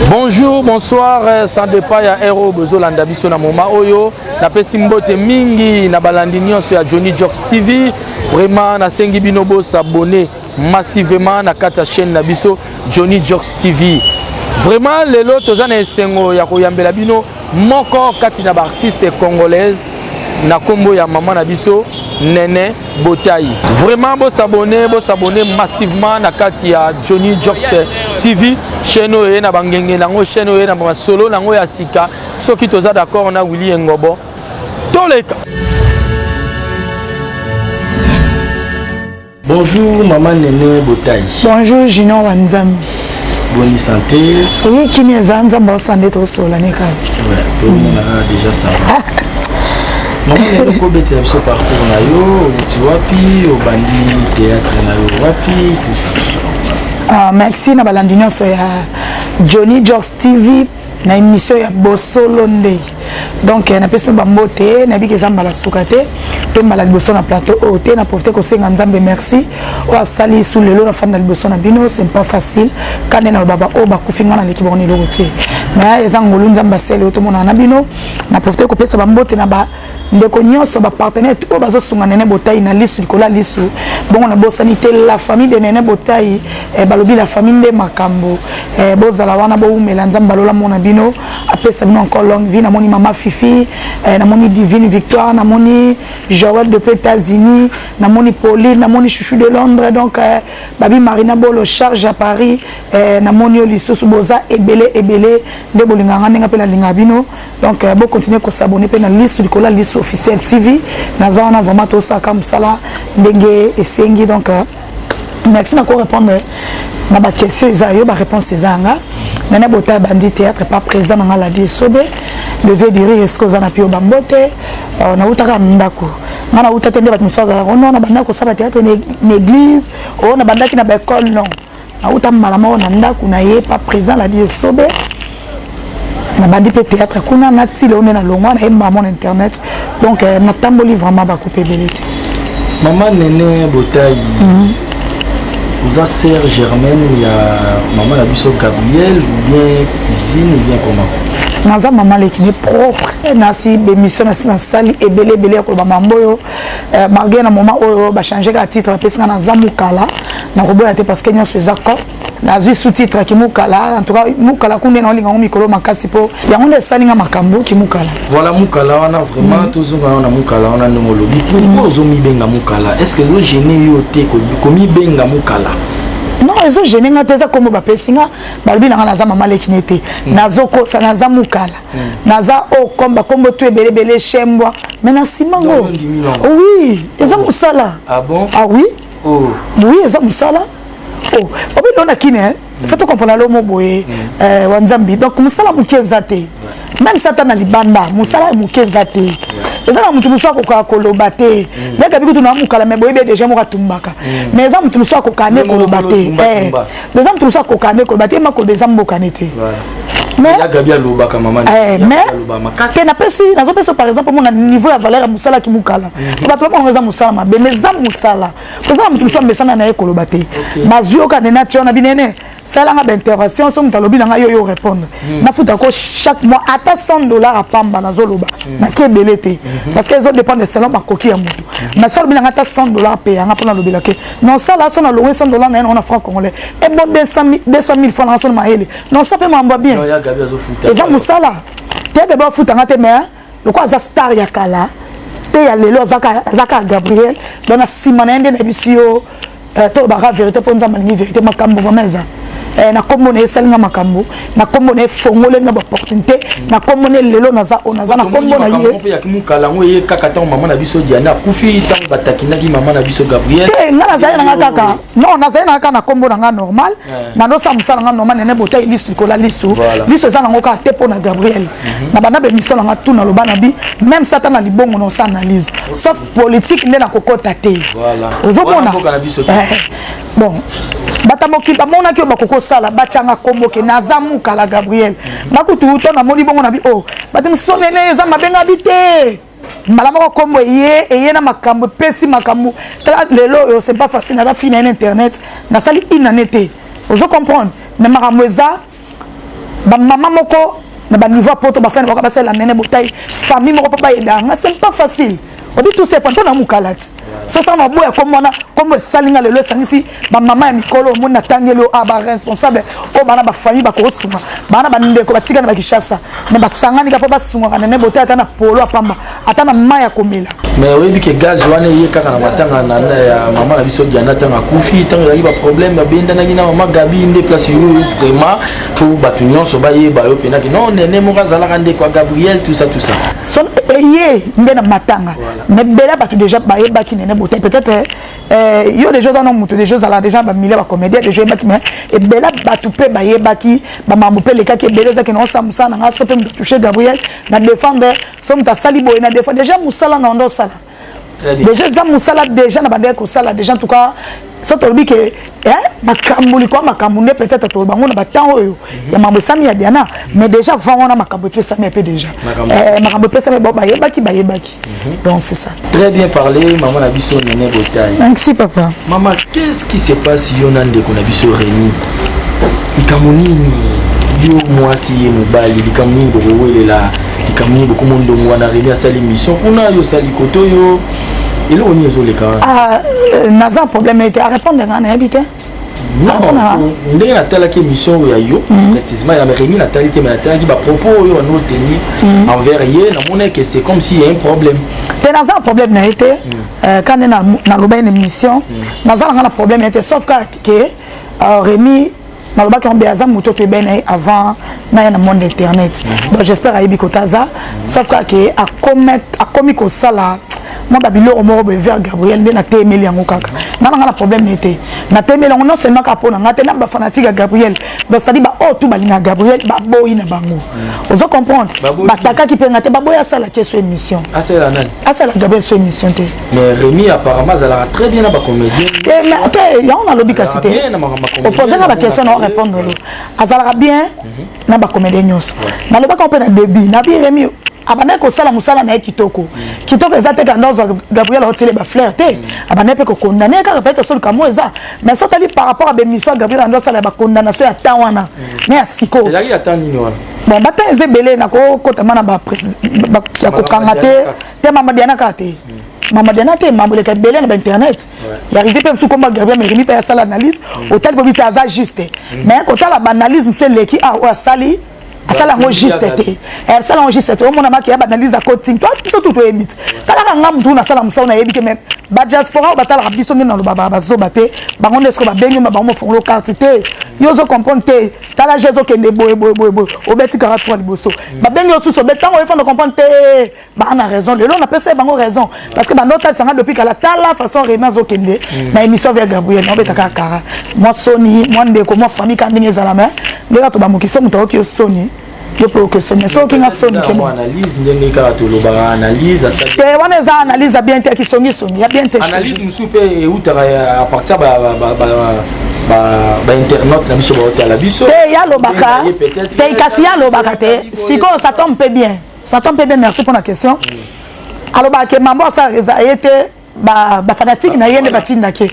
Bonjour, bonsoir, sans départ ya Hero Bozolanda biso na moma oyo na pesi mbote mingi na balandi nyonso ya Johnny Jokes TV. Vraiment na sengi binobo s'abonner massivement na kata chaîne na biso Johnny Jokes TV. Vraiment lelo tozana esengo ya koyambela bino moko kati na artiste congolaise na kombo ya maman na biso Nene Botai. Vraiment bo s'abonner massivement na kati ya Johnny Jokes TV, chaîne oyo na bangenge nango, chaîne oyo na solo nango ya sika. Soki toza d'accord na Willy Ngobo toleka. Bonjour maman Nene Botai. Bonjour Junior Wanzambi. Bonne santé. Oui, qui m'est en santé trop sola neka. Ouais, tout le monde a déjà ça. Maman Nene ko bete so parcours na yo, tu wapi au bandi théâtre na yo wapi tout ça. Merci na balandinyo so ya Johnny Jokes TV na émission ya Bosolo Ndei. Donc na pesa bambote na biki zamba la sukate pe mala liboso na plateau ote na profiter ko senga nzambe merci o asali sous le lot na fanda liboso na bino c'est pas facile kane na baba o ba kufinga na l'équipe on lokote mais eza ngolu nzamba sele to mona na bino na profiter ko pesa bambote na ba ndeko nyonso ba partenaire o bazo sunga Nene Botai na lisu likola lisu bongo na bosanité la famille de Nene Botai balobi la famille de makambo bozala wana bo umela nzamba lola mona bino apesa bino encore longue vie na moni mama Fifi na moni Divine Victoire na moni Joël de États-Unis na moni Pauline na moni Chouchou de Londres donc babi Marina Bolo charge à Paris na moni Olisusu boza ebele de bolinganga ndenga pe na linga bino donc bo continuer ko s'abonner pe na liste likola liste officielle TV na zana vraiment to ça comme ça là ndenge esengi donc merci d'encore répondre na ba question izayo ba réponse ezanga Nene Botai bandi théâtre pas présent dans la die sobe lever du rire est-ce que za na pio bambote na utaka ndako na utatende ba miswa za ono na banda ko sala théâtre l'église on na banda ki na ba école non na utamala ma na ndako na ye pas présent la die sobe na bandi pe théâtre kuna na tile on na longwa na emba mon internet donc na tamboli vraiment ba couper belete. Maman Nene Botai. Vous avez sœur Germaine, il y a maman la biso Gabriel ou bien cuisine ou bien comment? Naza maman le qui est propre nasi bémission nasi na sali ebele ko ba mamboyo malgré na moment oyo ba changer ka titre parce que naza mukala na roboya te parce que nyo se zakko na zui sous-titre ki mukala en tout cas mukala kunde na linga mikolo makasi po yango nde salinga makambo ki mukala. Voilà mukala wana vraiment tozonga wana mukala wana nomolobi pourquoi ozomi benga mukala est-ce que lo gêné yo te ko komi benga mukala? Non, ils ont gêné ngata comme ba pesinga balbi na naza mama le kinete nazoko sa naza mukala naza o komba kombo tu ebele chembwa mais na simango oui ils ont musala. Ah bon? Ah oui? Oh oui ils ont musala. Oh obi lona kine faut to comprendre lo moboye wanzambi donc musala mukezate même satana libanda musala mukezate ezala mutu muso akoka koloba te yaka biku tuna mukala me boyebe déjà mo katumbaka mais eza mutu muso akokane koloba te eza mutu muso akokane koloba te makolo eza mbokane te mais ya gabia lobaka maman mais que na pesi nazo pesa par exemple mon niveau ya valeur musala ki mukala ba to ko eza musala mabe mais eza musala eza mutu muso mbesana na ekoloba te bazioka na tiona binene ça là ma intervention son talobi na yo répondre na futa ko chaque mois ata $100 à pamba na zoloba na kebelete parce que les autres dépendent de selon ma coquille à mutu na sol bilanga ata $100 payer nga pour na lobela ke non ça là son na louer $100 na on a franc congolais et bon 200,000 francs na son maele non ça peut m'amba bien et ça musala te de ba futa ngate mais le quoi ça star ya kala te ya lelo zaka Gabriel dans na simana ende na bisio to ba vérité pour nzamba ni vérité makambo meza na komone esalinga makambo na komone fongole na opportunité na komone lelo naza na kombo na ye ya kimukala ngo ye kaka ta maman na biso Diana kufi ta batakina ki maman na biso Gabriel nga naza na kaka non naza na kaka na kombo na nga normal na no samsala nga normal Nene Botai lisu kola lisu za na ngoka te po na Gabriel na bana be mission nga tout na loba na bi même ça ta na libongo no sa analyse sauf politique nde na kokota te voilà ozomona bon batamoki bamona ki bakoko sala bachanga komboke naza mukala Gabriel bakutu to na moni bongo na bi oh batim sonene eza mabenga bité malama ko kombo eye na makambo pesi makambo lelo yo c'est pas facile na fina internet na sali inanete ozo comprendre na makambo eza ba maman moko na ba niveau poto ba fana ba la nene botai famille moko papa yedanga c'est pas facile on dit tout c'est pas na mukalati so ça na boya comme salinga lelo sangisi ba maman ya mikolo mona tangelo aba responsable o bana ba famille ba ko suma bana ba ndeko batika na ba kishasa na ba sangani ka pa sunga na nene botai ata na polo apamba ata na maya komela mais oui vu que gaz wana ye kaka na matanga na ya maman na biso diana tanga kufi tanga yi ba problème ba benda na gina maman gabi inde place yo vraiment pour batunion so ba ye ba yo pena ki non nene mo kazala kande kwa Gabriel tout ça son eye ndena matanga mais bela ba déjà ba ye ba ki nene botai peut-être yo déjà dans nos des choses là déjà ba milliers ba comédien de jouer ba ki mais et bela ba tout pe ba ye ba ki ba mamoupe le ka ki bela za ki no samsa na ngaso pe toucher Gabriel na défendre son ta sali boy na défendre déjà musala na ndo sala déjà za musala déjà na bande ko sala déjà en tout cas so to bi que makambuli kwa makamune peut-être to bango na batango yo ya mambo sami ya diana mais déjà avant on a makambo pe sami peu déjà makambo pe sami ba yebaki donc c'est ça. Très bien parlé maman na biso nene botai. Merci papa. Maman, qu'est-ce qui se passe yonande ko na biso Rémi? Ikamunini yo mwasi mobali likamuni bowelela likamuni bokomondo mwana Rémi asali mission kuna yo sali koto yo il on y est les ah naza problème était à répondre na habité non ndenge na tala ki mission ya yo précisément la Rémi na tali te mais na tala ki ba propos yo no tenir envers ye na mona que c'est comme s'il y a un problème te naza problème na été quand na loba une mission naza na problème était sauf que Rémi naloba ki on beaza moto pe ben avant na na monde internet donc j'espère ayebi kotaza sauf que a commis ko sala moi babilo o mo be vers Gabriel na temeli yango kaka na problème n'était na temeli yango non seulement ka pona ngate na ba fanatique Gabriel donc ça dit ba oh tout balinga Gabriel ba boyi na bango ozo comprendre ba taka ki pe ngate ba boya sala ke sur émission la Gabriel sur émission te mais Rémi apparemment ça l'a très bien na ba comédien mais après ya on a lobby ka cité opposé na ba question na répondre lo azala bien na ba comédien nyos na loba ka pe na début na bi Rémi abana ko sala musala na kitoko ezate ka ndozo Gabriel hotele ba fleur te abana pe ko condamner ka peut-être sol kamo eza mais ça tali par rapport à bémission Gabriel ndozo sala ba condamnation ya tawana mais asiko il a attendu ni wana bon bata ezebele na ko kotama na ba ya ko kangate te mama diana kate mama diana te mambo le ka belé na internet il arrivé pe sous comme Gabriel mais Rémi pe sala analyse hôtel bobi taza juste mais ko tala banalisme c'est leki a sali asala enregistré asala enregistré au mona maki ya banalize coaching toi tout to emit kala nga mtu na sala musao na yebike même ba diaspora ba tala biso na lo baba bazo bate bango lesko ba benyo ba mo fongolo carte te yo zo comprendre te tala jezo kende boy obeti 43 liboso ba benyo sous betango il faut comprendre te ba na raison le on a pensé bango raison parce que ba nota sanga depuis kala tala façon Rémi zo kende na émission vers Gabriel on betaka kara moi Sony moi ndeko moi famille kan ndenge za la main ndeka to ba mokiso muto ki Sony je peux que ce soit qui n'a sonné que bon analyse ndenge ka to lo ba analyse te wana za analyse bien te ki sonny ya bien te analyse musu pe utara à partir ba internet na biso ba hotel la biso te ya lo baka te kasi ya lo baka te siko ça tombe bien merci pour la question alors ba ke mambo ça été ba fanatique na yende batinda ke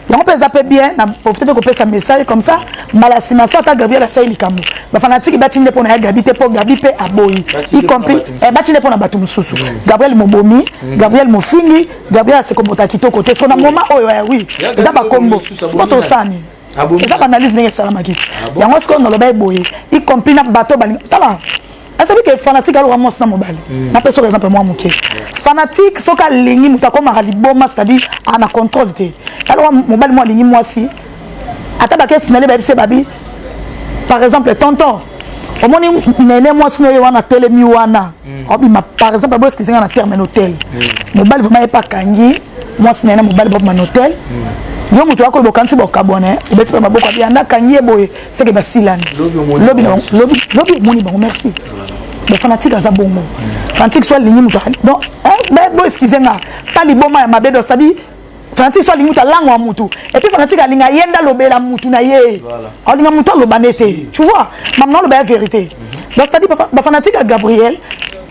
yango peza pe bien na peut-être ko pesa message comme ça mala simaso ta Gabriel a saili kamu ba fanatique batinde pona ya Gabi te po Gabi pe aboyi y compris batinde pona batu mususu Gabriel mobomi Gabriel mofingi Gabriel se komota kitoko te sona moment oyo oui eza ba kombo boto sani eza ba analyse ndenge salama ki yango sko no loba boyi y compris na bato bali tala asabi que fanatique alors ramos na mobile na personne par exemple moi moké fanatique soka lingi mutako makaliboma c'est-à-dire ana contrôle te alors mobile moi lingi moi si ata ba ke finale ba bise babi par exemple tonton au moni nene moi sino yo wana tele mi wana obi ma par exemple bo skizinga na terme hôtel mobile vraiment pas kangi moi sino na mobile bob man hôtel yo mutu wako bokanti bokabone ubeti ba maboko bi anda kangi boye c'est que basilani lobi moni bon merci le fanatique a bongo fanatique soit ligne mutu donc mais bo skizenga tali boma ya mabedo sabi fanatique soit ligne mutu lango wa mutu et puis fanatique a linga yenda lobela mutu na ye voilà linga mutu lobanete tu vois maman lo ba vérité donc c'est-à-dire ba fanatique a Gabriel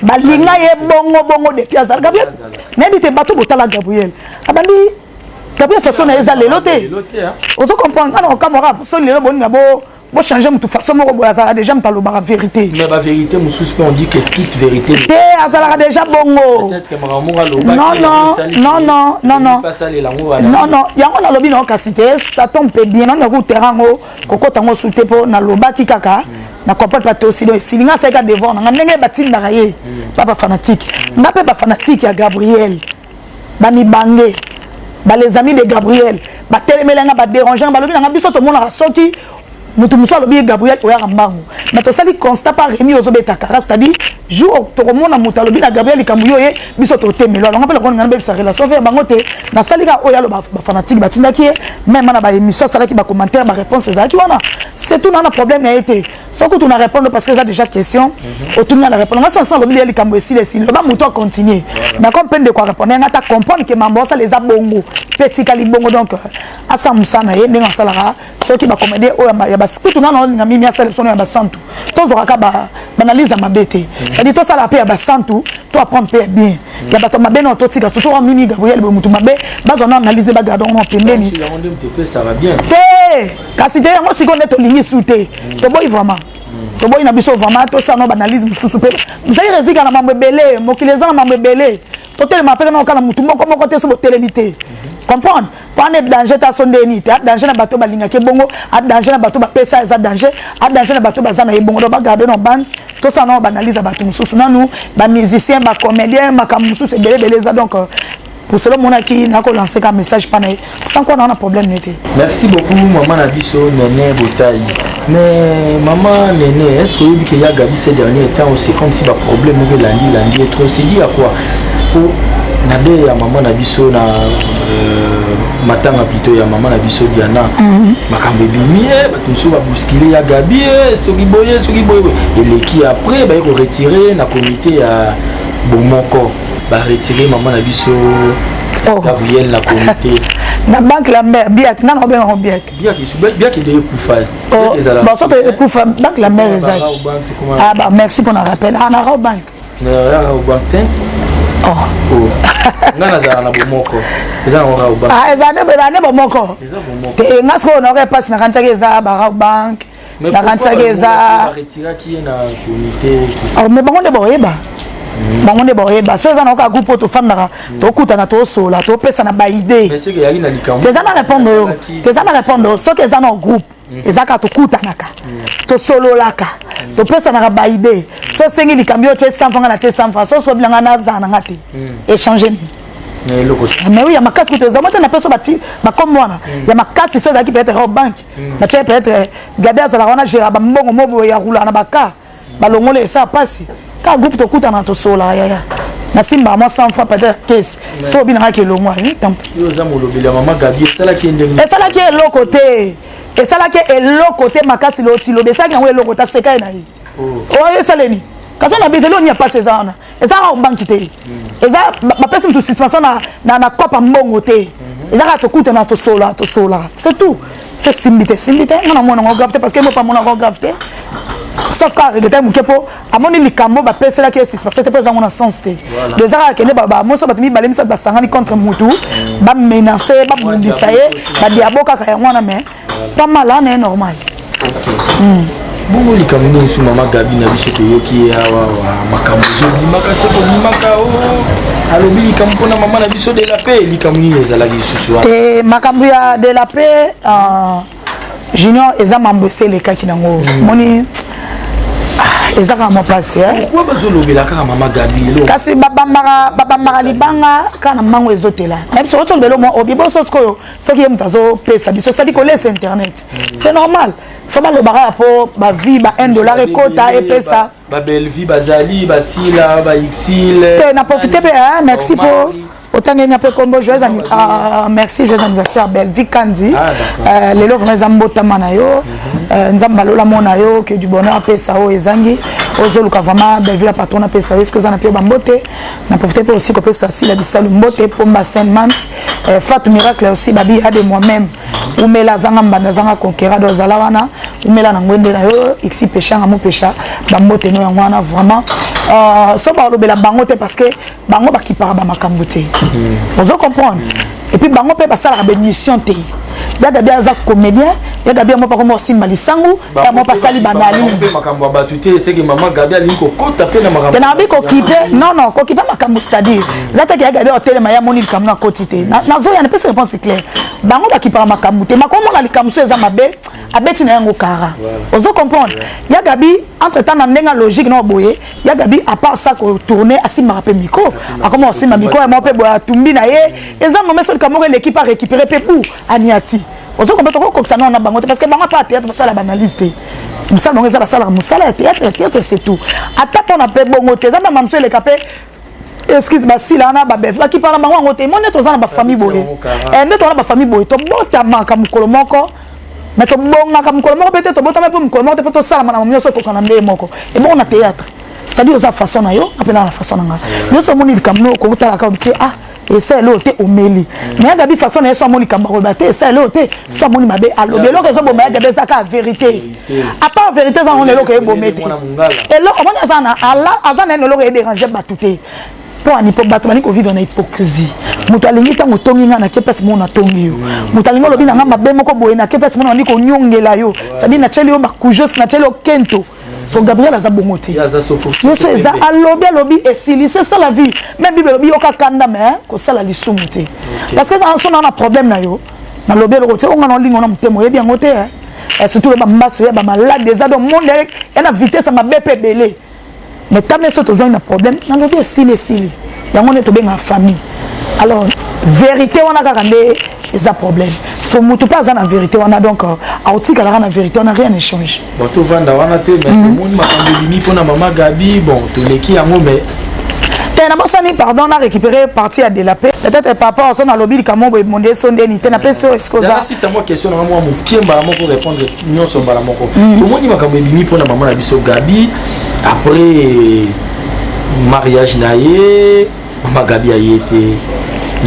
ba linga ye bongo de piazza Gabriel même te bato botala Gabriel abandi Gabriel façon na eza lelote ozo comprendre kana kamera so lelo boni na bo Bon changer mon tout façon ça déjà me parle la vérité. Mais la vérité mon suspect on dit que toute vérité. Ça déjà bongo. Peut-être que maman non. Il y a un lobby non cassité, ça tombe bien on a go terrain koko tango souté pour na loba ki kaka. Na comprendre pas aussi donc si linga ça ka devant na ndenge batil na raye. Papa fanatique. Na pas fanatique ya Gabriel. Ba mi bangé. Ba les amis de Gabriel. Ba telemelenga ba déranger ba lobi na biso to mona soki mutu muso lobi Gabriel oya rambango. Mais to sali constat par Rémi ozobeta kara c'est-à-dire jour to mona mutu lobi na Gabriel kambuyo ye biso to temelo. On appelle ko ngana sa relation faire bango te na sali ka oya lo ba fanatique ba tindaki même na ba émission sala ki ba commentaire ba réponse za ki wana. C'est tout na problème na été. Sans que tu n'as répondre parce que ça déjà question autour de la réponse on sent le milieu kambo ici les le ba mutu continuer. Mais comme peine de quoi répondre on ta comprendre que mambo ça les a bongo petit calibongo donc asa musana ye ndenge salara ceux qui ba commander o ya ba tout na na mimi asa leçon ya ba santu to zoraka ba analyse ma bête ça dit to ça la paix ya ba santu to apprendre paix bien ya ba to mabe no to tika surtout mimi Gabriel bo mutu mabe ba zona analyser ba gardon no pembeni ça va bien kasi te yango siko neto lingi souté to boy vraiment to boy na biso vraiment to ça no analyse mususu pe vous avez réfléchi na mambe belé mokileza na mambe belé to tellement après na okala mutu moko te so télémité comprendre pas ne danger ta sondeni te danger na bato balinga ke bongo a danger na bato ba pesa za danger a danger na bato bazana ye bongo do ba garder no band to ça no analyse bato mususu nanu ba musicien ba comédien maka mususu belé za donc pour cela mon qui n'a qu'à lancer un message pas sans quoi on a un problème n'était. Merci beaucoup maman Nabiso Néné Botaï. Mais maman Néné, est-ce que vous dites qu'il y a Gabi ces derniers temps aussi comme si le problème est lundi est trop c'est dit à quoi pour nabe ya maman Nabiso na matanga plutôt ya maman Nabiso Diana makambe bimi batunso ba bousculer ya Gabi soki boye et les qui après ba retirer na comité ya Bomoko ba retirer maman Nabiso Gabriel la comité na banque la mère biak na no bien biak de kufa bon ça te kufa banque la mère exact ah bah merci pour le rappel na ra banque na ra banque oh ngana za na Bomoko eza na ra banque ah eza ne Bomoko te ngasko na re passe na kantsaka eza ba ra banque na kantsaka eza retirer qui na comité tout ça oh mais bango de boyeba bango de boyeba so eza na ka groupe to fandaka to kutana to sola to pesa na ba idée mais c'est que yali na likambo te za na répondre so que eza na groupe ezaka to kutanaka to solo laka to pesa na ba idée so sengi likambo te 100 francs na te 100 francs so bilanga na za na ngati échanger mais oui, il y a ma casse qui te zama na personne bati ba comme moi il y a ma casse so qui peut être au banque na tu peut être garder ça la on gère ba mbongo mobo ya roula na baka ba longole ça passe ka groupe to kuta na to sola ya na simba moi 100 fois peut-être caisse so binaka ke lo moi tant yo za mo lobela maman Gabi ça là qui est ça là qui est l'autre côté et ça là qui est l'autre côté ma casse lo ti lo de ça qui est l'autre côté c'est kai na oh ça leni quand on a besoin on y a pas ces ans et ça au banque te et ça ma personne tout suspension na copa mbongo te et ça to kuta na to sola c'est tout c'est simité non moi non grave parce que moi pas mon grave sauf quand regretter mon kepo à mon likambo ba pesa la que c'est parce que c'était pas en sens te les ara que ba moi so batimi balemi ça ba sangani contre mutu ba menacer ba bundisa ye ba diaboka ka ngwana mais pas mal là c'est normal bongo likambo sur maman Gabi na biso yoki awa makambo zobimaka se bimaka o alobi likambo na maman na biso de la paix likambo ni ezala biso te makambo ya de la paix Junior eza mambese le kaki nango moni ezaka mo place pourquoi bazolobela kaka maman Gabi kasi babamaka libanga kana mango ezotela même si otol belo mo obibo sosko soki ye mutazo pesa biso c'est-à-dire qu'on laisse internet c'est normal faut pas le barra pour ba vie ba $1 et quota et pesa ba belle vie bazali ba sila ba xil te na profiter merci pour autant il y a peu combo joyeux merci joyeux anniversaire Belvi Kandi les lots vraiment zambota manayo nzambalola monayo que du bonheur pesa o ezangi ozoluka vraiment Belvi la patronne pesa est-ce que ça na pio bambote na profiter pour aussi que pesa si la bisalu mbote pomba Saint Mans Fatou Miracle aussi babi a de moi-même ou mela zanga mbanda zanga conquérant do zalawana ou mela na ngwende na yo xi pécha nga mo pécha bambote no ngwana vraiment so ba lobela bangote parce que bango ba ki para ba makambote. Vous comprenez? Et puis bango peut passer à la bénédiction te. ya Gabi aza comédien ya Gabi mo pas comme Simba Lisangu ya mo pas sali banalise makambo batute c'est que maman Gabi ali ko kota pe na makambo na bi ko kipe non ko kipe makambo c'est-à-dire zata ya Gabi hotel ma ya moni likambo na kotite na zo ya ne peut se réponse claire bango ba kipa makambo te makomo na likambo eza mabe abeti na yango kara ozo comprendre ya Gabi entre temps na ndenga logique na boye ya Gabi à part ça ko tourner asima rappel micro a comment asima micro et mo pe boya tumbi na ye eza moment seul kamoko l'équipe a récupérer pe pour aniati ozo comprendre ko ça na bango parce que bango pas théâtre ça la banalité musala bango eza la sala musala théâtre c'est tout ata pona pe bongo te eza ba mamso le capé excuse ba sila na ba bef qui parle bango ngote mo neto za na ba famille boye neto na ba famille boye to bota maka mukolo moko mais to bonga ka mukolo moko peut-être to bota pe mukolo moko peut to sala na mo nyoso ko kana mbe moko et bon na théâtre c'est-à-dire sa façon na yo apena la façon nga yo so moni likamno ko utala ka biti et c'est là te omeli mais Gabi façon na so moni kambo ba te c'est là te so moni mabe alo de lo que so bo ba Gabi ça ka vérité à part vérité ça on est là que bo mettre et là on a ça na ala azana no lo que déranger batuté pour ani pour battu ko vivre na hypocrisie mutu alingi tango tongi nga na kepesi mo na tongi yo mutu alingi lobi na nga mabe moko boye na kepesi mo na ndiko nyongela yo sabi na cheli yo bakujos na cheli yo kento so Gabriel aza bongote yeso eza alobi et c'est ça la vie même bible lobi yoka kanda mais ko sala lisumu te parce que ça on a un problème na yo na lobi lo te on na lingo na mutemo yebi yango te et surtout le bambaso ya ba malade des ado monde et na vitesse ma bepe belé mais tant mais surtout un problème na lobi esili yango ne to benga famille alors vérité on a gardé c'est un problème so mutu pas en vérité on a donc autika la vérité on a rien échangé bon to vanda wana te mais monde makambo bimi pona maman Gabi bon to leki yango mais t'es na bosani pardon on a récupéré partie à délaper peut-être papa on a lobby comme on monde sondé ni t'es na peso excusa si c'est moi question na moi mukemba mo pour répondre nyonso mbala moko to moni makambo bimi pona maman na biso Gabi après mariage naie maman Gabi a été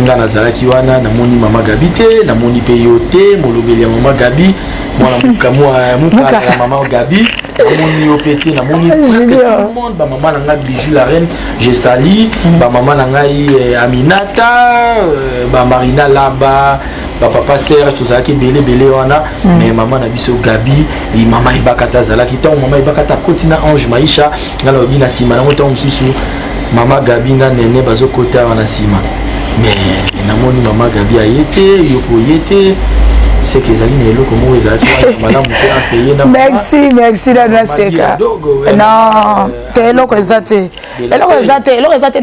nga nazalaki wana namoni mama Gabi te namoni pe yo te molobeli ya mama Gabi mwana muka ya mama Gabi namoni yo pe te namoni presque tout le monde ba mama na nga Bijou la reine je sali ba mama na ngai Aminata ba Marina Laba ba papa Serge tozalaki belé wana mais mama na biso Gabi et mama ibakata zalaki tant mama ibakata kotina Ange Maisha ngalo bina sima na moto mususu mama Gabi na nene bazo kota wana sima mais namoni mama Gabi a été yoko yete c'est que zali nelo comme vous avez madame vous payer na merci dana seka non te loko ezate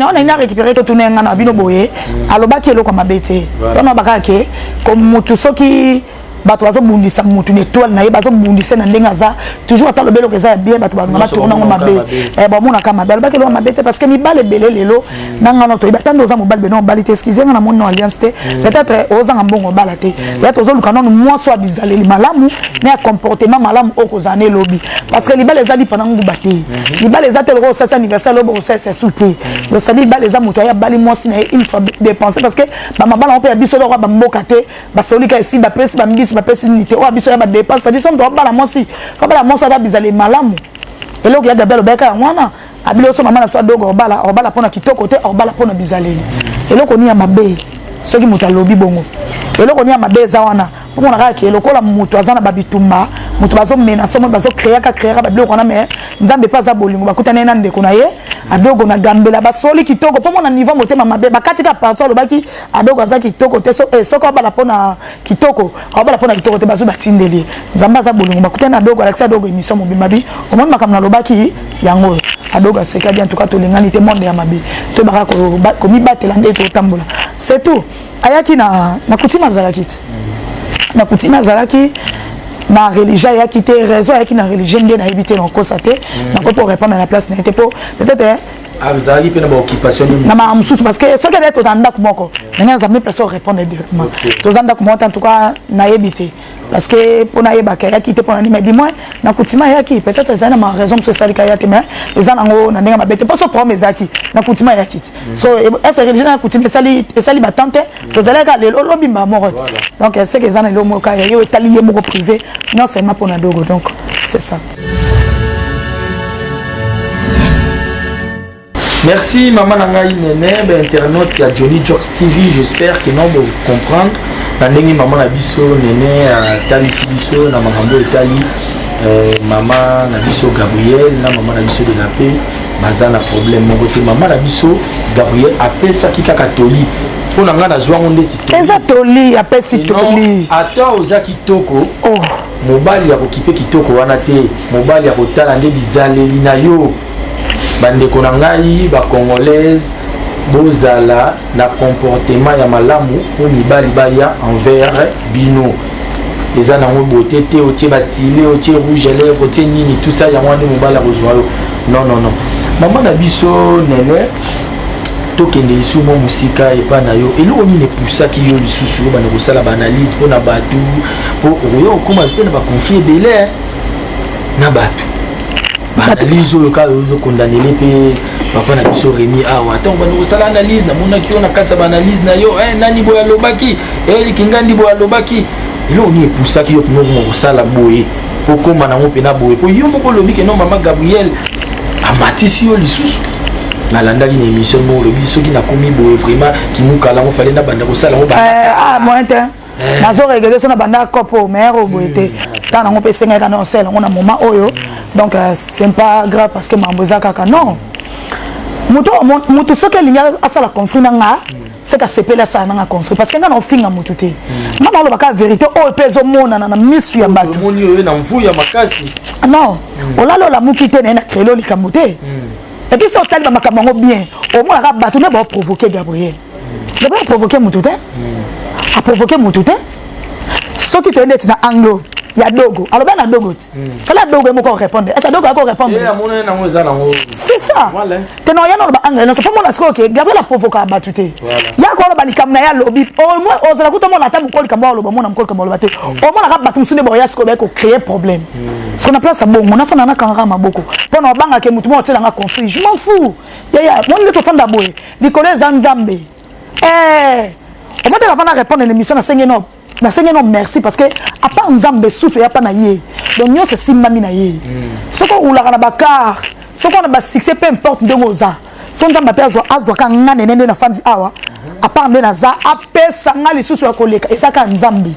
on a ina récupérer to tunenga na bino boye alobaki eloko mabete on baka ke comme mutu soki bato bazo bundisa mutu n'étoile na ye bazo bundisa na ndenga za toujours ata lobelo que ça bien bato ba tourna ngoma mabe ba mona kama bel ba ke lo mabete parce que mi bale belé lelo nanga no to ba tando za mobile beno balite excusez nga na mon alliance te peut-être ozanga mbongo balate ya to zo lukana no moi soit bizaleli malamu na comportement malamu okozane lobi parce que libale za li pendant ngubate libale za tel rose ça anniversaire lobo c'est souté donc ça dit bale za mutu ya bali moi si na une fois dépenser parce que ba mabala on peut biso lo ba mboka te ba solika ici ba pesi ba mbisi ba pesi ni te o biso ya ba dépense ça dit ça doit ba la moi si ko ba la moi ça da bizale malamu et là il y a Gabriel Obeka wana abilo so mama na so dogo obala pona kitoko te obala pona bizaleli et là ko ni ya mabe so ki muta lobi bongo et là ko ni ya mabe za wana pour na ka lokola mutu azana babitumba mutu bazo mena so mo bazo créer ba bilo kona mais nzambe pas za bolingo bakutana na ndeko na ye adogo na gambela basoli kitoko po mona niveau motema mabe bakati ka partout lobaki adogo za kitoko te so ko bala pona kitoko te bazo batindeli nzamba za bolingo bakutana adogo Alexa adogo émission mobimabi au monde makamna lobaki yango adogo seka bien tout cas to lengani te monde ya mabe to baka ko mi batela ndeto tambola c'est tout ayaki na kutima zalaki na kutima zalaki na religion ya quitté raison ya qui na religion bien na éviter en constater na pour répondre à la place n'était pas peut-être vous avez une occupation na ma mususu parce que ce que d'être dans ndak moko nga za me personne répondre directement to zanda ko en tout cas na éviter parce que pour na yeba ka ya quitté pour na mais dis-moi na kutima ya qui peut-être ça na ma raison que ça ka ya te mais les anango na ndenga mabete pas so problème ezaki na kutima ya quitté so esa religion na kutima sali batante to zalaka le lobby ma mort donc c'est que ça na lo moka ya yo etali moko privé non c'est ma pour na dogo donc c'est ça. Merci maman Nangaï Nene, internaute qui a Johnny Jokes TV, j'espère que nous allons comprendre. ndenge maman na biso nene atali biso na makambo etali maman na biso Gabriel na maman na biso de la paix baza na problème moko te maman na biso Gabriel apesaki kaka toli mpona nga nazwango ndeti eza toli apesi toli ata oza kitoko mobali ya kokipe kitoko wana te mobali ya kotala nde bizaleli na yo bandeko na ngai bacongolaise bozala na comportement ya malamu po mibali baya envers bino eza nango beauté te otie batile otie rouge à lèvres otie nini tout ça yango nde mobali akozwa yo non mama na biso nene tokende lisusu mwa mosika epa na yo eloko nini epusaki yo lisusu yo bana kosala baanalyse mpo na bato po oyo okóma mpe na baconflit ebele na bato baanalyse oyo kaka ozokondanele mpe papa na biso Rémi awa ntango bana kosala analyse namonaki yo na kati ya baanalyse na yo nani boye alobaki likingandi boye alobaki eloko nini epusaki yo mpena kosala boye okóma nango mpena boye po yo moko olobi ke non mama Gabriel amatisi yo lisusu nalandaki na émission moko olobi soki nakomi boye vraiment kimukala ngo fale na banda kosala ngo moyen te nazoregele so na banda kopo maire oboye te ntango nango mpe esengaka na osala yango na moment oyo donc c'est pas grave parce que mambo eza kaka non mutu soki alingi asala conflit na nga c'est ka sepeli asala nanga conflit parce que nga na ofinga mutu te nga na olobaka vérité oyo mpe ezomonana na misu ya bato non olala olamuki te naye na créelo likambo te et puis si otali bamakambo yango bien omonaka bato nde baoprovoke Gabriel Gabriel aprovoke mutu te aprovoke mutu te soki toyende eti na anglo ya dogo aloba na dogo te kala dogo moko répondre est-ce dogo ako répondre c'est ça teno yana oloba anglo non c'est pas mon asko que Gabriel aprovoka bato te ya ko oloba likambo na ya lobi au moins ozala kutomona ata mokoli kambo aloba mona mokoli kambo aloba te omonaka bato mosusu nde boya siko beko créer problème parce qu'on a place à bongo on a fait na kanga maboko pona obanga ke mutu mo otelanga conflit je m'en fous ya mon le tofanda boye likolo za nzambe au moins avant de répondre à l'émission na sengeno merci parce que à part nzambe souffle ya pa na ye donc nyo c'est simami na ye soko ulaka na bakar soko na ba succès peu importe ndongo za son nzambe pe azwa ka ngane nende na fandi awa à part nde na za apesa ngali susu ya koleka esaka nzambe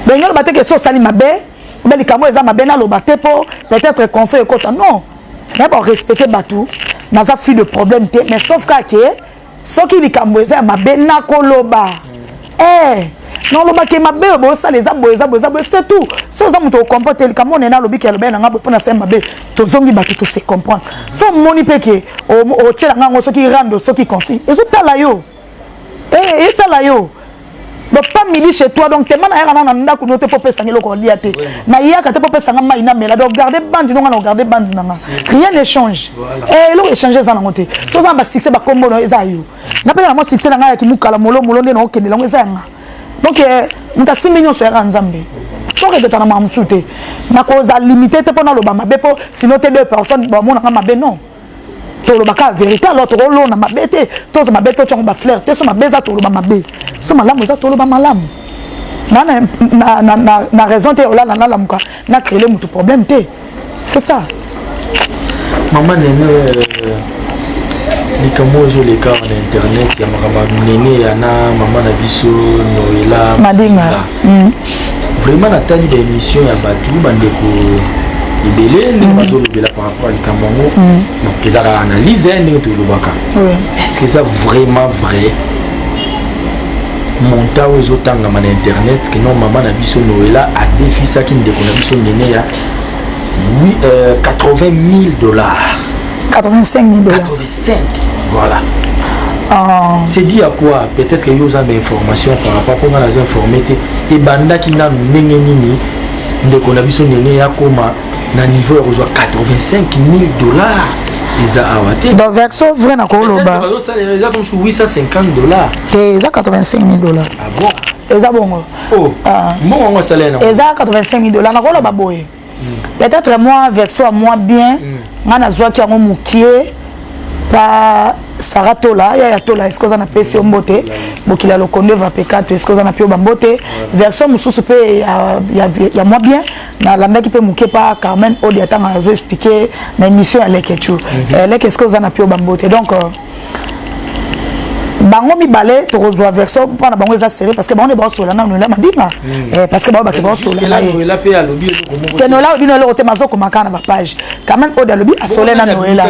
donc nyo ba te que so sali mabe mais les camo eza mabe na lo ba te po peut-être conflit ekota non mais bon respecter batou na za fille de problème te mais sauf que soki likambo eza mabe na koloba non loba ke mabe bo ça les abo c'est tout so za muto comporter likambo nena lobi ke loba na ngabo pona se mabe to zongi bato to se comprendre so moni peke o tshela ngango soki rando soki conflit ezo tala yo etala yo donc pas midi chez toi donc tellement na na nda ko note popé sangelo ko liate na yaka te popé sanga mai na mela donc garder bandi non na garder bandi na rien ne change lo échanger za na ngote so za ba succès ba kombo no eza yo na pe na mo succès na nga ya kimukala molo nde na okende lango eza nga donc mutasimbi nyonso ya nzambe so répéter na mamsu te na ko za limiter te pona lo ba mabe po sinon te deux personnes ba mona nga mabe non to lo baka vérité alors to lo na mabe te to za mabe to chongo ba fleur te so mabe za to lo ba mabe so malamu za to lo ba malamu na raison te ola na lamuka na créer mutu problème te c'est ça maman nene likambo zo le cas na internet ya makamba nene ya na maman na biso Noela Madinga vraiment natali ba émission ya batu bandeko ibele ndenge bazolobela par rapport à likambo yango donc ezaka analyse ndenge tolobaka est-ce que c'est vraiment vrai monta oyo ezotangama na internet que non maman na biso Noela adefisaki ndeko na biso nene ya 80 000 $. 85 000 $. 85, voilà. C'est dit à quoi? Peut-être que vous avez des informations par rapport à comment les informer. Et banda qui n'a n'engé nini, de qu'on a vu son nene à comment na niveau de 85 000 $. Ils a awaté. Dans verso vrai na koloba. Ils a comme sur 850 $. Et ils a 85 000 $. Ah bon? Ils a bon. Oh. Moi on salaire. Ils a 85 000 $. Na koloba boy. Peut-être moi verso à moi bien. Ngana zwa ki yango mukie pa saratola ya tola est-ce que ça na pesi mbote bokila lokonde va pekato est-ce que ça na pio bambote version mususu pe ya moi bien na landa ki pe mukie pa Carmen Odi atanga zo expliquer na émission à Lekechu est-ce que ça na pio bambote donc bango mibale tokozwa version mpona bango eza série parce que bango ne baosola na noela madinga parce que bango bake baosola na ye te noela obino eloko te mazokomaka na bapage quand même oyo alobi asole na noela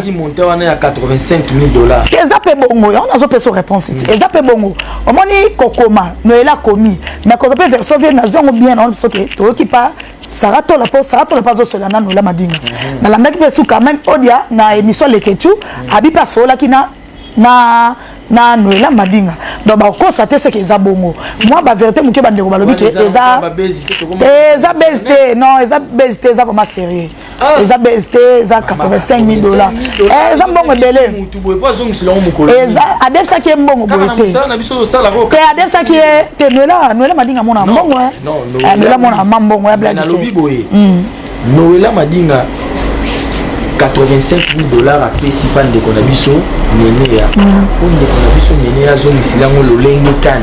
eza mpe bongo yango nazopesa réponse te eza mpe bongo omoni kokoma noela komi mais kozwa mpe version vie nazwi yango bien na biso te toyoki pa Sarah tola pas au solana nous la madinga. Na la mec sous quand même odia na émission leketu abi pas sola qui na noela madinga. Donc ba constater ce que eza bongo. Moi ba vérité muke bande ko balobi ke eza BST non eza BST eza vraiment sérieux. Eza BST eza $85,000. Eza bongo belé. Eza adep ça qui est bongo boité. Te adep ça qui est te noela madinga mona bongo hein. Noela mona mbongo ya blague. Noela madinga $85,000 à payer si pas de konabiso nénéa on de konabiso nénéa zo misilango lolenge kan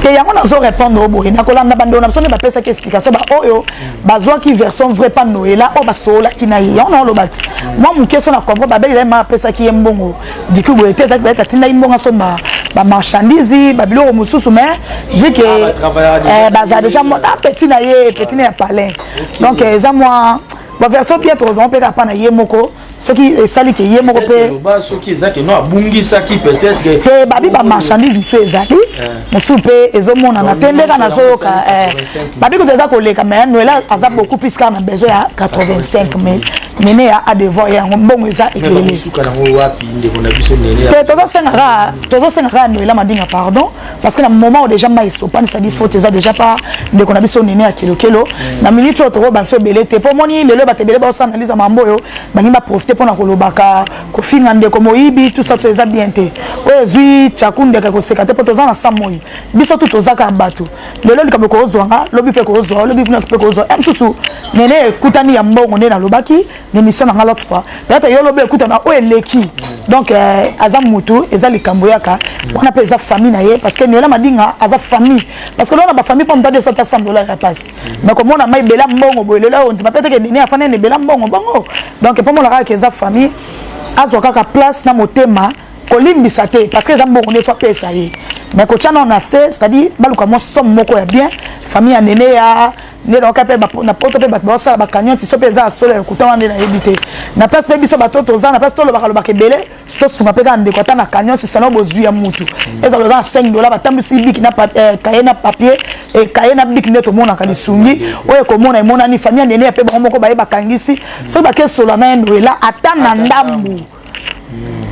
te yango nazo répondre au boye na kolanda bando na biso ne ba pesa ke explication ba oyo bazwa ki version vrai pas Noela o ba sola ki na yo na lo bati moi mon question na comprendre ba belle ma pesa ki mbongo du coup boye te za ba tinda mbongo so ba marchandise ba biloko mususu mais vu que baza déjà petit na ya palais donc ça moi ba version bien trop on peut pas na yemoko ce qui est sali que yemoko pe ce qui est que non abungi ça qui peut-être que babi ba marchandise biso ezali musupe ezomona na tendeka na soka babi ko deza koleka mais Noela aza beaucoup plus car na besoin ya 85,000 nene a devoir ya mbongo eza éclairé suka na wapi ndeko na biso nene tozo senga Noela madinga pardon parce que na moment où déjà maiso pas ça dit faute eza déjà pas ndeko na biso nene ya kilo na minute to ba so belete po moni lelo ba tebele ba analyse mamboyo bangi ba profiter pour na kolobaka ko finga ndeko moyibi tout ça eza bien te oyo zui chakunde ka ko sekate po toza na samoi biso tout tozaka bato lelo likabo ko ozwanga lobi pe ko ozwa lobi vina pe ko ozwa msusu nene ekutani ya mbongo nena lobaki l'émission na l'autre fois peut-être yo lobi ekutana o eleki donc aza mutu eza likambo yaka on appelle ça famille na ye parce que Noela madinga aza famille parce que là on a ba famille comme pas de $100 la passe mais comme on a mai bela mbongo boye lelo on dit peut-être que nene afana ne bela mbongo bongo donc pour moi la ka eza famille azo kaka place na motema kolimbisa te parce que eza mbongo ne fa pesa ye mais ko tchana on a c'est-à-dire baluka mo somme moko ya bien famille ya nene ya ne donc appelle na poto pe ba sala ba cagnon ti so pesa solo kutana na yebite na place pe biso batoto za na place to lo bakalo kebele to suma pe ka ndeko ta na cagnon si sana bozwi ya mutu eza lo za $5 batambisi bik na kaye na papier et kaye na bik neto mona ka lisungi oyo ko mona mona ni famille nene ya pe ba moko ba ye bakangisi so ba ke solo na Noela atana ndambu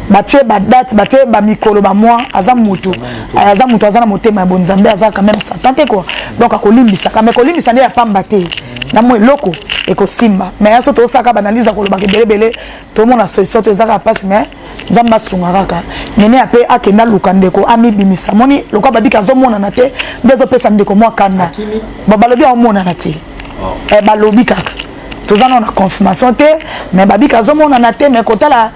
batie ba date batie ba mikolo ba mois aza mutu aza na motema ya bonzambe aza quand même satan te quoi donc akolimbisa quand même kolimbisa nde ya pamba te na mo eloko ekosimba mais aso to saka banaliza koloba ke belebele to mona solution to ezaka passe mais nzamba sunga kaka nene ape akenda luka ndeko ami bimisa moni lokwa babika zomona na te ndezo pesa ndeko mwa kana babalobi omona na te balobi kaka tozana na confirmation te mais babika zomona na te mais kotala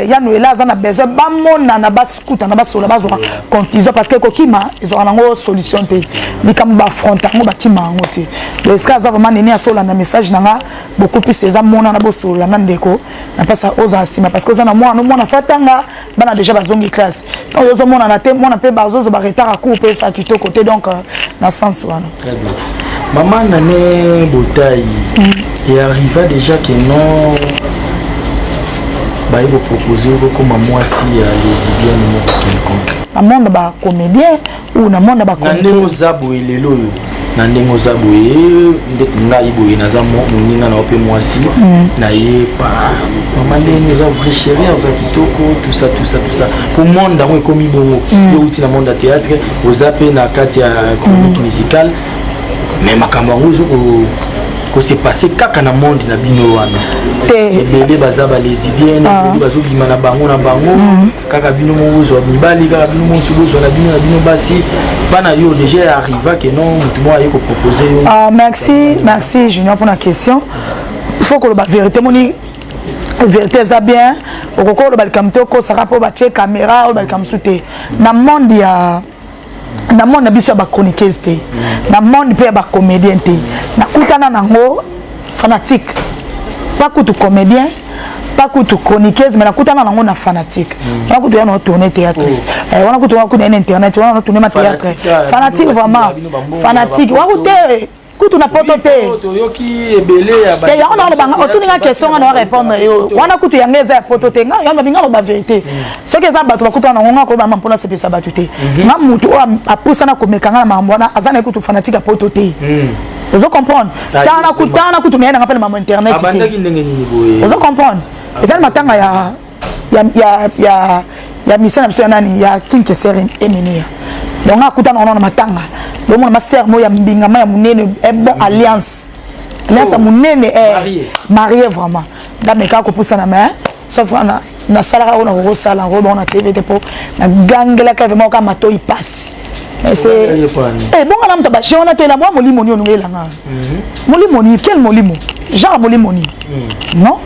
ya Noela za na besoin ba mona na baskuta na basola bazwa conclusion parce que kokima ils ont nango solution te likam ba affronter ngo bakima ngo te donc ça za vraiment nene asola na message nanga beaucoup plus eza mona na bosola na ndeko na pasa oza sima parce que za na mona fatanga bana déjà bazongi classe donc yo zomona na te mona pe bazozo ba retard à court pe ça kitoko côté donc na sens wana très bien maman nane botayi et arriva déjà que non bah il va proposer comme moi si lesbienne ou quelconque na monde ba comédien ou na monde ba comédien nande mozabu elelo nande mozabu ndeti ngai boye naza moninga na ope moi si na ye pa maman ndenge za vrai chérie za kitoko tout ça pour monde dans comme bongo yo uti na monde de théâtre ozape na kati ya comédie musicale mais makambo nguzo ko s'est passé kaka na monde na bino wana te bébé bazaba lesbienne bébé bazobima na bango kaka bino mozo mibali kaka bino mozo na bino basi bana yo déjà arriva que non tout moi ayeko proposer merci Junior pour la question il faut que la vérité moni vérité ça bien au coco le balkamto ko sera pour battre caméra au balkamsouté na monde ya na monde biso ba chroniqueuse te na monde pe ba comédien te na kutana nango fanatique pas kutu comédien pas kutu chroniqueuse mais nakutana nango na fanatique on a kutu ya no tourner théâtre on a kutu na internet on a tourner ma théâtre fanatique vraiment fanatique wa kutu kutu na poto te yoki ebele ya ba ya on a banga otuninga question on a répondre yo wana kutu ya ngeza ya poto te nga yamba binga ba vérité ce que ça bato bakutu na ngonga ko ba mpona se pesa bato te nga mutu a poussa na komekanga na mambona azana kutu fanatique ya poto te vous comprenez tana kutu mais na ngapela maman internet abandaki ndenge nini boye vous comprenez eza matanga ya misana biso nani ya kinkesere emenia donc akuta na matanga donc mon master mo ya mbingama ya munene bon alliance munene marié vraiment dameka ko poussa na main sauf na sala on a sala on a TV pour na gangela ka vraiment ka mato y passe c'est bon on a mta ba on a tela moi molimo ni onungela nga molimo ni quel molimo genre molimo ni non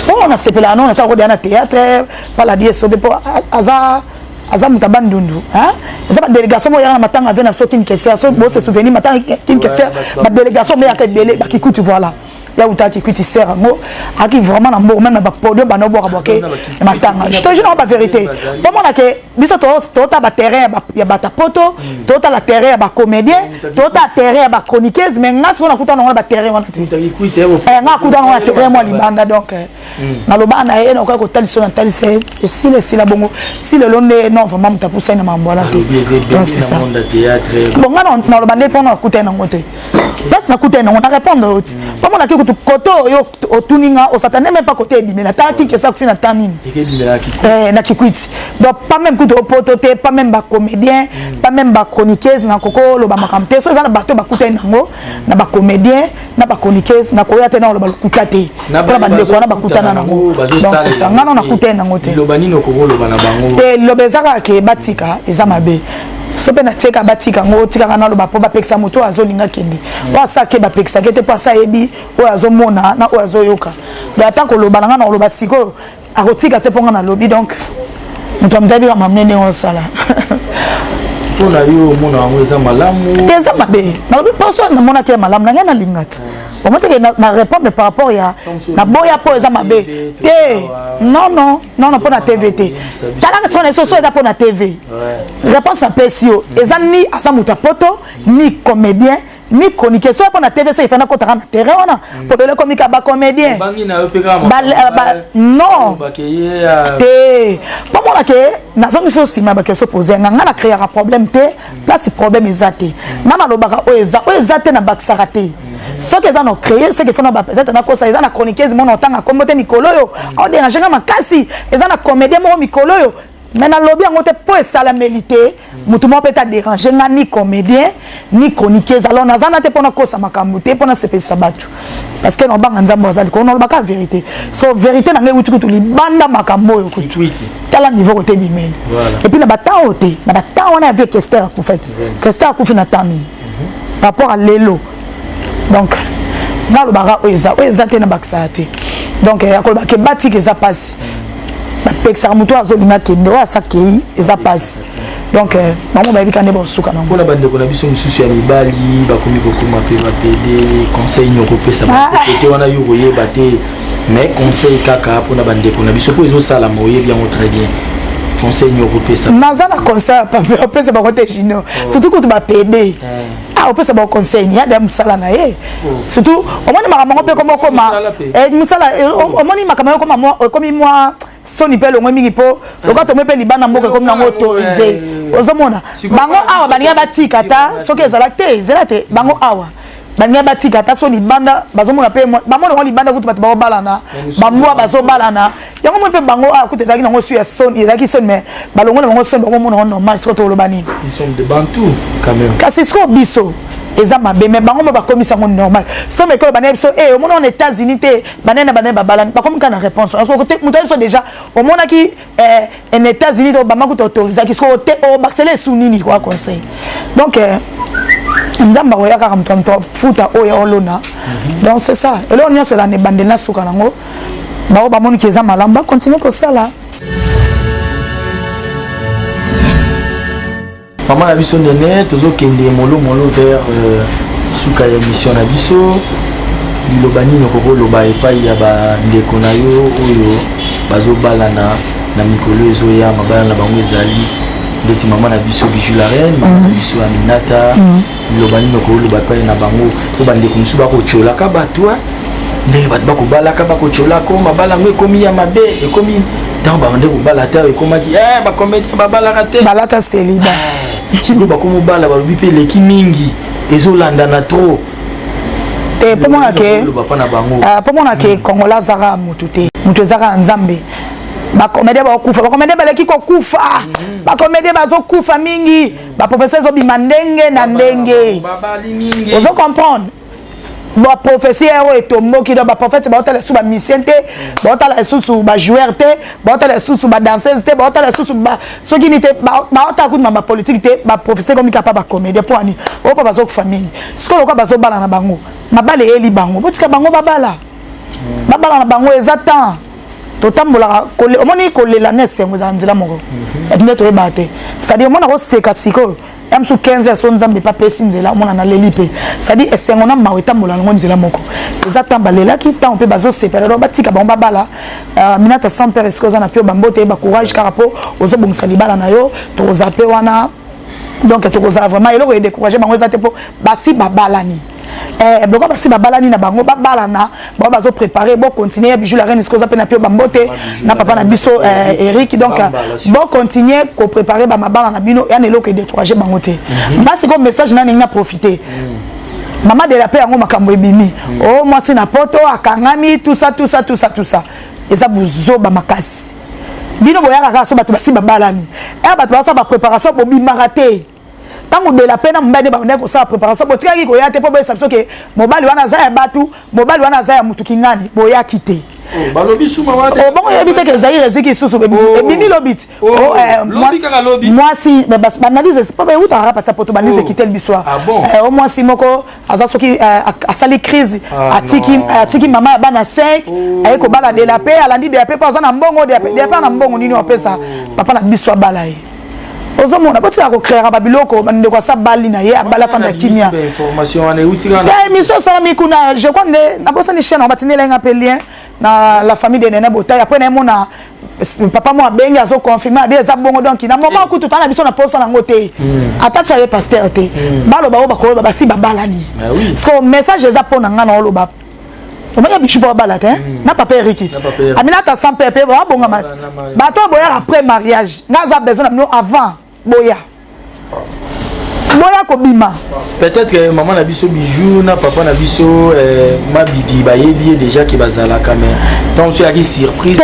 on a sepela non on a ça au théâtre pas la DSO pour aza mutabandundu hein ça ba délégation mo ya matanga vena so kin kese so bo se souvenir matanga kin kese ba délégation me ya ka belé ba kikuti voilà ya utaki kikuti sert ngo aki vraiment na mbo même ba podium ba no bo boke matanga je te jure ba vérité pour moi que biso to ta ba terrain ya ba tapoto to ta la terrain ya ba comédien to ta terrain ya ba chroniqueuse mais ngas on a kuta na ba terrain on a nga kuta na terrain mo libanda donc na lobana e na ko taliso na taliso et si le bongo si le londe non vraiment muta poussa na mambola donc c'est ça bon na lobande pour na kuta na ngote parce na kuta na on a répondre pour moi na ki kutu koto yo otuninga o satane même pas côté bimé na tanki que ça ku fina tanine na kikwiti donc pas même kutu opotote pas même ba comédien pas même ba chroniqueuse na koko lo ba makamte so za na bato ba kuta nango na ba comédien na ba chroniqueuse na koya te na lo ba kutate na ba ndeko na ba kuta nango donc c'est ça ngana na kuta nango te lo bani no koko lo bana bango te lo bezaka ke batika eza mabe sope na teka batika ngo tika kana lo ba po ba peksa moto azolinga kende wa sake ba peksa kete pa sa ebi o azomona na o azoyoka ya tanko lo balanga na lo ba siko akotika te ponga na lobi donc muto amdabi wa mamnene on sala on a eu mona wango eza malamu eza mabe na lobi poso na mona ke malamu na ngana lingata on m'a dit na répondre par rapport ya na boya po eza mabe te non pour la TVT tala que son so eza pour la TV réponse à pesio eza ni azamuta poto ni comédien ni chroniqueur soit pour la TV ça il fait na kota na terrain ona pour le comique ba comédien non te pas moi que na zone so si ma ba que se poser nga na créer un problème te là c'est problème exacté na lobaka o eza te na baksaka te ce que ont créé, ce qu'il faut peut-être na kosa ils ont chroniqueuse mon entend comme te mikolo yo on dérange nga makasi ils ont comédien mo mikolo yo mais na lobby ngote po ça la mérité mutu mo peut déranger nga ni comédien ni chroniqueuse alors na zana te pona kosa makambu te pona se pesa batu parce que no banga nzambo azali ko no baka vérité so vérité na ngai uti kutu libanda makambo yo kutu tala niveau côté d'email et puis na batao te na batao on a vu que Esther ku fait que Esther ku fina tami rapport à lelo donc na lo bara oeza te na baksate donc yakoloba ke bati ke za passe ba peksa muto azolinga kende wa sakei eza passe donc maman ba bikane bo suka na ngona bande ko na biso mususu ya libali bakomi kokoma pe ba PD conseil nyoko pesa ba te wana yo boye bate mais conseil kaka pour na bande ko na biso po ezo sala moye bien très bien conseil nyoko pesa nazana conseil pa pesa ba côté chino surtout ko to ba PD on peut savoir conseil ya da musala na ye surtout au moins makambo pe comme koma musala au moins makambo comme moi soni pe longo mingi po lokato me pe libana mboka comme nango autorisé ozomona bango awa bania batika ta soki ezala te zelate bango awa bania batika ta so libanda bazomona pe bango ngo libanda kutu bato balana bamwa bazobalana yango mo pe bango awa kutu ezaki nango suya soni ezaki soni mais balongo na bango soni bango mona normal so to lobani ils sont de bantou quand même kasi sko biso eza mabe mais bango ba komisa ngo normal so me ko banane biso au monde en États-Unis te banane babalani ba comme kana réponse parce que côté muto so déjà au monde qui en États-Unis do bama ko autoriser qui ko te o baxele sunini quoi conseil donc nzamba oya ka mtonto futa oya olona donc c'est ça et là on y a cela ne bandena suka nango ba moni ki eza malamba continue ko sala. Maman na biso nene tozo kende molo vers suka ya mission na biso lobani no ko loba epai ya ba ndeko na yo oyo bazo balana na mikolo ezoya mabala na bango ezali ndeti mama na biso Bijou la reine mama na biso Aminata lobani noko loba pa na bango to bande kumsu ba ko chola ka batwa ndenge bato bakobalaka bakocholaka mabala ngo ekomi ya mabe ekomi ntango bande kobala te ekomaki bacomédien babalaka te balata seliba sikoyo bakomobala balobi mpe eleki mingi ezolandana trop te mpo mona ke kongola azaka motu te motu ezaka nzambe bacomédien bakokufa bacomédien baleki kokufa bacomédien bazokufa mingi baprofesseur ezobima ndenge na ndenge ozo comprendre ba prophétie et tomboki do ba prophète ba hôtel sous ba mission te ba hôtel sous ba joueur te ba hôtel sous ba danseuse te ba hôtel sous ba so qui n'était ba hôtel coup ma politique te ba prophétie comme capable ba comédie pour ani o pa bazo famille ce que le quoi bazo bala na bango mabale eli bango botika bango babala babala na bango exactement totambola kole omoni kolela nese ngoza nzela moko et to ebate c'est-à-dire mona ko seka siko amsu 15 so nzambe pa pesi nzela mona na lelipe c'est-à-dire esengo na maweta mbola ngo nzela moko exactement balela ki temps pe bazo séparer batika bango babala Aminata sans père est-ce que za na pio bambote ba courage karapo ozo bongisa libala na yo to zape wana donc to koza vraiment eloko e décourager bango za te po basi babalani beaucoup parce que babalani na bango babalana bon bazo préparer bon continuer Bijou la reine est-ce que ça peut na pio bambote na papa na biso Eric donc bon continuer ko préparer ba mabala na bino ya neloko décourager bango te basi comme message na ninga profiter maman de la paix yango makambo ebimi oh moi c'est na poto akangami tout ça eza buzo ba makasi bino boyaka ka so bato basi babalani bato basa ba préparation bobima raté tango de la peine mbane ba ndeko sa préparation botika ki ko ya te po ba sabso ke mobali wana za ya batu mobali wana za ya mutu kingani boya kite balobi suma wate bon éviter que Zaire ziki susu bini lobit moi si banalise c'est pas où ta rapata poto banalise quitter le bisoir au moins si moko azaso ki asali crise atiki mama bana 5 ayeko bala de la paix alandi de la paix pas na mbongo de pa na mbongo nini opesa papa na bisoir bala ye ozomona botika ko créer babiloko bande ko sa bali na ye abala fanda kimia information ane utika na émission ça mi kuna je crois na bossa ni chaîne on va tenir un appel lien na la famille de Nena Botay après na mona papa moi bengi azo confirmer des abongo donc na moment ku tout na biso na posa na ngote atata le pasteur te balo ba ko ba si babalani parce que message za pona ngana oloba on va Bijou pour bala te na papa Eric Aminata sans pépé ba bonga mat bato boya après mariage ngaza besoin na avant boya ko bima peut-être que maman na biso Bijou na papa na biso ma bibi ba yebi déjà qui bazala quand même donc c'est une surprise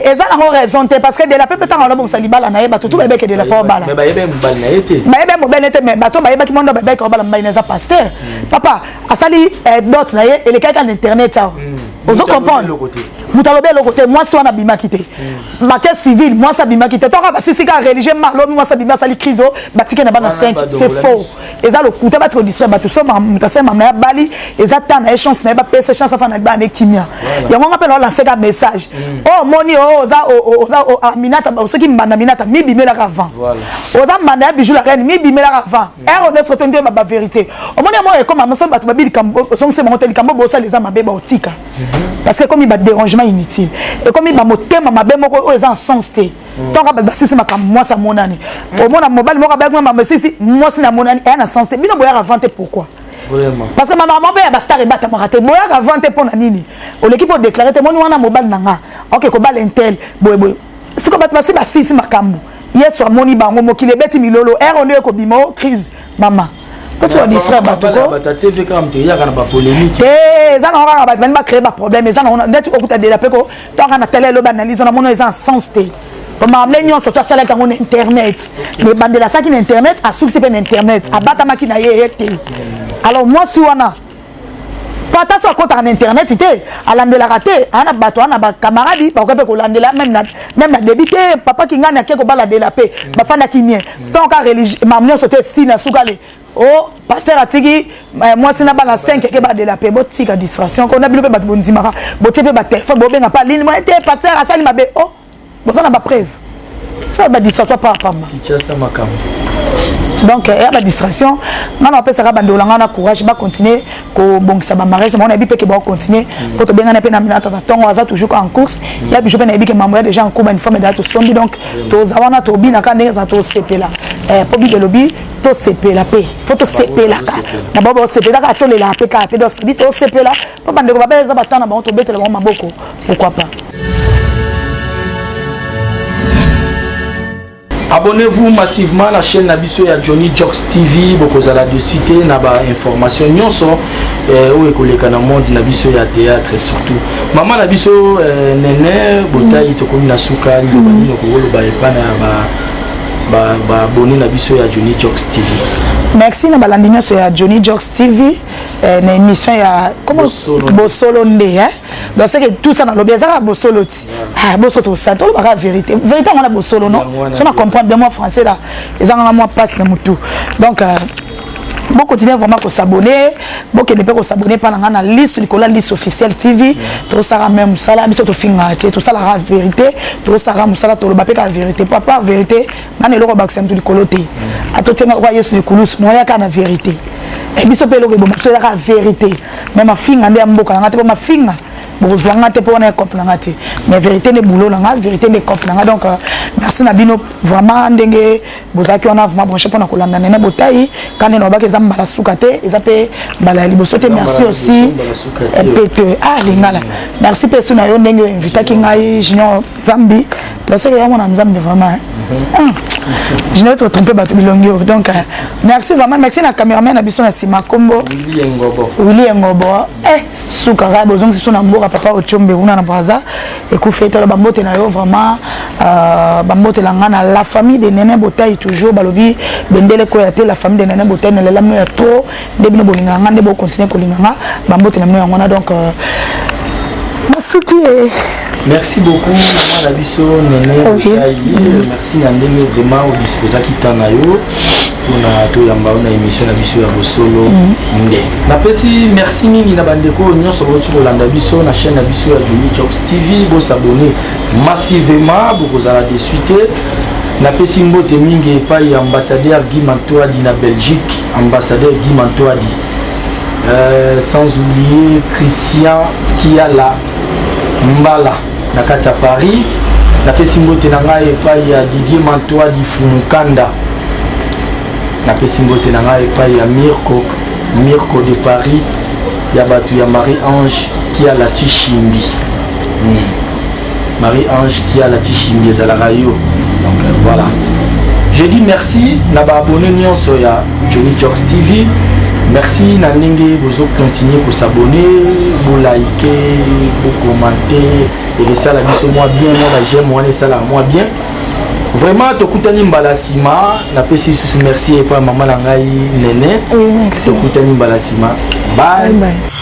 eza na raison te parce que de la pepe tant on a bon salibala na yeba tout bébé que de la pa bala mais ba yeba mbali na yete ba yeba mbali na mais bato ba yeba ki mondo bébé ko bala mbali na za pasteur papa asali dot na ye et le quelqu'un d'internet ça ozo comprendre mutalobe le côté moi so na bima kité maquette civil moi ça bima kité to ka si ka religieux malo moi ça bima sali crise batike na bana 5 c'est faux eza le côté batiko disre bato so mutase mama bali eza tant na chance na ba pesa chance fa na ba na kimia yango ngapela lancer ka message oh moni oza Aminata ce qui mbanda Aminata mi bimela ka avant oza mbanda Bijou la reine mi bimela ka avant on est photo ndé ba vérité au moni moi comme ma so bato ba bili kambo so se monter kambo bo ça les ama beba otika parce que comme il va dérangement inutile et comme il va moter ma mabe moko eza en sens te donc ba sisi makam moi ça monani au mona mobile moko ba ma sisi moi c'est na monani et en sens te bino boya avant te pourquoi vraiment parce que maman be ba star e bata marate boya avant te pona nini o l'équipe déclarer te moni wana mobile nanga OK ko bal intel boy ce que ba sisi ba sisi makambu yeso moni bango mokile beti milolo on est ko bimo crise maman tu vas dire frère batoko TV comme te ya kana ba polémique ça n'aura pas même pas créer pas problème mais ça on net au côté de la peko to kana télé lo analyse na mono ils en sens te comme amlenyo sur ta salle quand on internet les bandes la ça qui internet a succès per internet abata makina yete alors moi si wana pata so ko ta internet ité alandela raté ana bato ana ba camarade ba ko pe ko landela même na débité papa ki ngana ke ko bala de la paix ba fana ki mien tant ka religieux mamnyo sote si na sukale oh pasteur atiki moi c'est na bana 5 ke ba de la paix botika distraction ko na bilo pe ba bondimaka botie pe ba téléphone bo benga pas ligne moi té pasteur asali mabe oh bo ça na ba preuve ça ba distraction pas pamba kicha ça makam donc il y a la distraction on appelle ça bandola on a courage ba continuer ko bon ça ba mariage on a bi pe que ba continuer faut to benga na pe na minata tongo aza toujours en course il y a bi je pe na bi que maman déjà en cours une femme da to sombi donc to zawana to bi na ka ndenge za to sepela po bi de lobby to sepela pe faut to sepela ka na baba sepela ka to le la pe ka te do dit to sepela po bande ko ba beza batana ba to betela ba maboko pourquoi pas. Abonnez-vous massivement à la chaîne Nabiso ya Johnny Jocks TV pour la dessus na ba information nyonso où ekoleka na monde Nabiso ya théâtre surtout maman Nabiso nene botai to komi na suka ni no ko ba epana ba abonné Nabiso ya Johnny Jocks TV. Merci na balandimia so ya Johnny Jocks TV na émission ya comment Bosolo Nde hein donc c'est que tout ça dans l'objet ça Bosolo ti ah Bosolo ça tout la vérité on a Bosolo non si on comprend bien moi français là les gens moi passe le mutu donc bon continuer vraiment à s'abonner bon que ne peut s'abonner pas dans la liste la liste officielle TV tout ça même ça là biso to finga tout ça la vérité tout ça ra musala to le bapé la vérité papa vérité nan eloko bakisam to likolote atotenga kwa yesu likulus no ya kana vérité et biso pe eloko bon so la vérité même finga nde mboka ngate po mafinga bozwanga te pour na comprendre te mais vérité ne boulot nga vérité ne comprendre donc merci na bino vraiment ndenge bozaki on a vraiment branché pour na kolanda nene botai quand on ba ke zamba la sukate ezape bala liboso te merci aussi pete ah lingala merci personne na yo ndenge invité ki ngai junior Zambi parce que on a Zambi vraiment je ne vais pas tromper bato bilongio donc merci vraiment merci na cameraman na biso na sima kombo Willy Ngobo sukara bozong si na mboka papa ochombe una na braza et ku fete la bambote na yo vraiment bambote la ngana la famille de Nene Botai toujours balobi bendele ko ya te la famille de Nene Botai ne la moya trop debino bolinga ngande bo continuer ko linga bambote na moya ngona donc merci beaucoup maman Nabiso Nene Botai merci Nandenge vraiment au disposa qui tanayo na to yamba na émission na biso ya Bosolo Nde na pesi merci mingi na bandeko nyonso botu kolanda biso na chaîne na biso ya Johnny Jocks TV bo s'abonner massivement pour que la dessus na pesi mbote mingi epai ambassadeur Guy Mantoadi na Belgique ambassadeur Guy Mantoadi sans oublier Christian Kiala Mbala na kati ya Paris na pesi mbote na ngai epai ya Didier Mantoadi Fumukanda na pesi mbote na ngai epai ya Mirko de Paris ya batu ya Marie-Ange qui a la Tichimbi Marie-Ange qui a la Tichimbi ezalaka yo donc voilà je dis merci na ba abonné nyonso ya Johnny Jocks TV merci na ndenge bozo continuer pour s'abonner pour liker pour commenter et ça la biso moi bien moi j'aime moi ça la moi bien vraiment tokutani mbala sima na pesi susu merci et pour maman la ngai Nene tokutani mbala sima bye bye.